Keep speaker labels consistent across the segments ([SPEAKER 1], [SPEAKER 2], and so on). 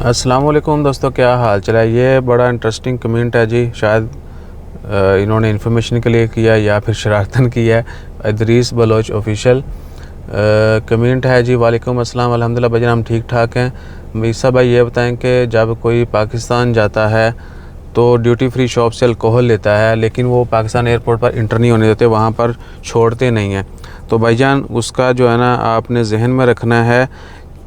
[SPEAKER 1] अस्सलाम वालेकुम दोस्तों, क्या हाल चला। ये बड़ा इंटरेस्टिंग कमेंट है जी। शायद इन्होंने इन्फॉर्मेशन के लिए किया या फिर शरारतन किया है। इदरीस बलोच ऑफिशियल कमेंट है जी। वालेकुम अस्सलाम, अल्हम्दुलिल्लाह भाईजान हम ठीक ठाक हैं। मीसा भाई ये बताएं कि जब कोई पाकिस्तान जाता है तो ड्यूटी फ्री शॉप से अल्कोहल लेता है, लेकिन वो पाकिस्तान एयरपोर्ट पर इंटर नहीं होने देते, वहाँ पर छोड़ते नहीं हैं। तो भाईजान उसका जो है ना आपने जहन में रखना है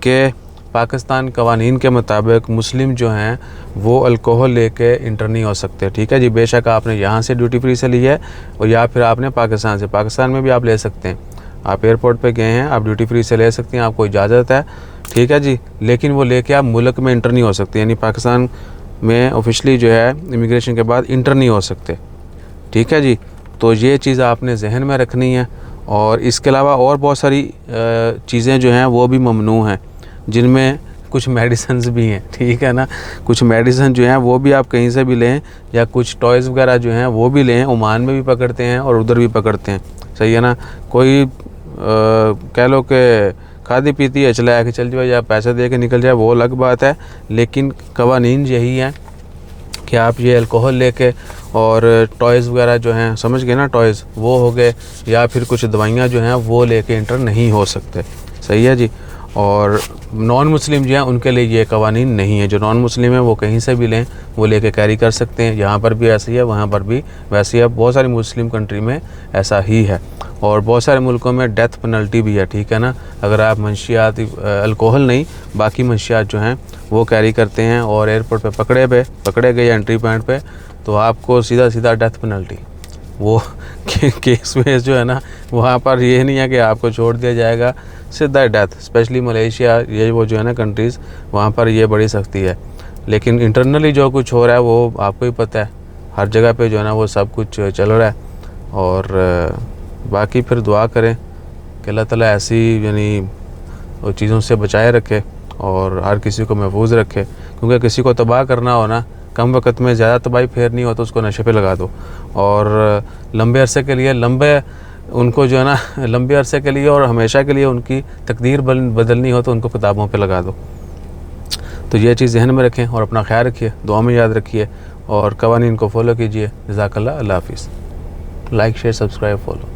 [SPEAKER 1] कि पाकिस्तान कवानीन के मुताबिक मुस्लिम जो हैं वो अल्कोहल लेके इंटर नहीं हो सकते। ठीक है जी। बेशक आपने यहाँ से ड्यूटी फ्री से ली है और या फिर आपने पाकिस्तान में भी आप ले सकते हैं। आप एयरपोर्ट पे गए हैं, आप ड्यूटी फ्री से ले सकते हैं, आपको इजाज़त है। ठीक है जी। लेकिन वो लेके आप मुल्क में इंटर नहीं हो सकते, यानी पाकिस्तान में ऑफिशली जो है इमिग्रेशन के बाद इंटर नहीं हो सकते। ठीक है जी। तो ये चीज़ आपने जहन में रखनी है। और इसके अलावा और बहुत सारी चीज़ें जो हैं वो भी ममनू हैं, जिनमें कुछ मेडिसिन्स भी हैं। ठीक है ना। कुछ मेडिसिन जो हैं वो भी आप कहीं से भी लें, या कुछ टॉयज़ वगैरह जो हैं वो भी लें। ओमान में भी पकड़ते हैं और उधर भी पकड़ते हैं। सही है ना। कोई कह लो कि खाती पीती है चला के चल जाए या पैसे दे के निकल जाए, वो अलग बात है। लेकिन कवानीन यही हैं कि आप ये अल्कोहल लेके और टॉयज़ वगैरह जो हैं, समझ गए ना, टॉयज़ वो हो गए, या फिर कुछ दवाइयाँ जो हैं वो लेके इंटर नहीं हो सकते। सही है जी। और नॉन मुस्लिम जो हैं उनके लिए ये कवानीन नहीं है। जो नॉन मुस्लिम है वो कहीं से भी लें, वो लेके कैरी कर सकते हैं। यहाँ पर भी ऐसे ही है, वहाँ पर भी वैसे ही है। बहुत सारी मुस्लिम कंट्री में ऐसा ही है और बहुत सारे मुल्कों में डेथ पेनल्टी भी है। ठीक है ना। अगर आप मंशियात, अल्कोहल नहीं, बाकी मंशियात जो हैं वो कैरी करते हैं और एयरपोर्ट पे पकड़े गए एंट्री पॉइंट पे, तो आपको सीधा डेथ पेनल्टी। वो केस में जो है ना, वहाँ पर ये नहीं है कि आपको छोड़ दिया जाएगा, सीधा डेथ। स्पेशली मलेशिया, ये वो जो है ना कंट्रीज़, वहाँ पर ये बड़ी सख्ती है। लेकिन इंटरनली जो कुछ हो रहा है वो आपको ही पता है। हर जगह पे जो है ना वो सब कुछ चल रहा है। और बाकी फिर दुआ करें कि अल्लाह ताला ऐसी यानी वो चीज़ों से बचाए रखे और हर किसी को महफूज रखे। क्योंकि किसी को तबाह करना हो ना, कम वक्त में ज़्यादा तबाही फेरनी हो तो उसको नशे पे लगा दो। और लंबे अरसे के लिए उनको जो है ना लंबे अरसे के लिए और हमेशा के लिए उनकी तकदीर बदलनी हो तो उनको किताबों पे लगा दो। तो ये चीज़ जहन में रखें और अपना ख्याल रखिए, दुआ में याद रखिए और कवानीन को फॉलो कीजिए। जज़ाकल्लाह। अल्लाह हाफ़िज़। Like share subscribe follow.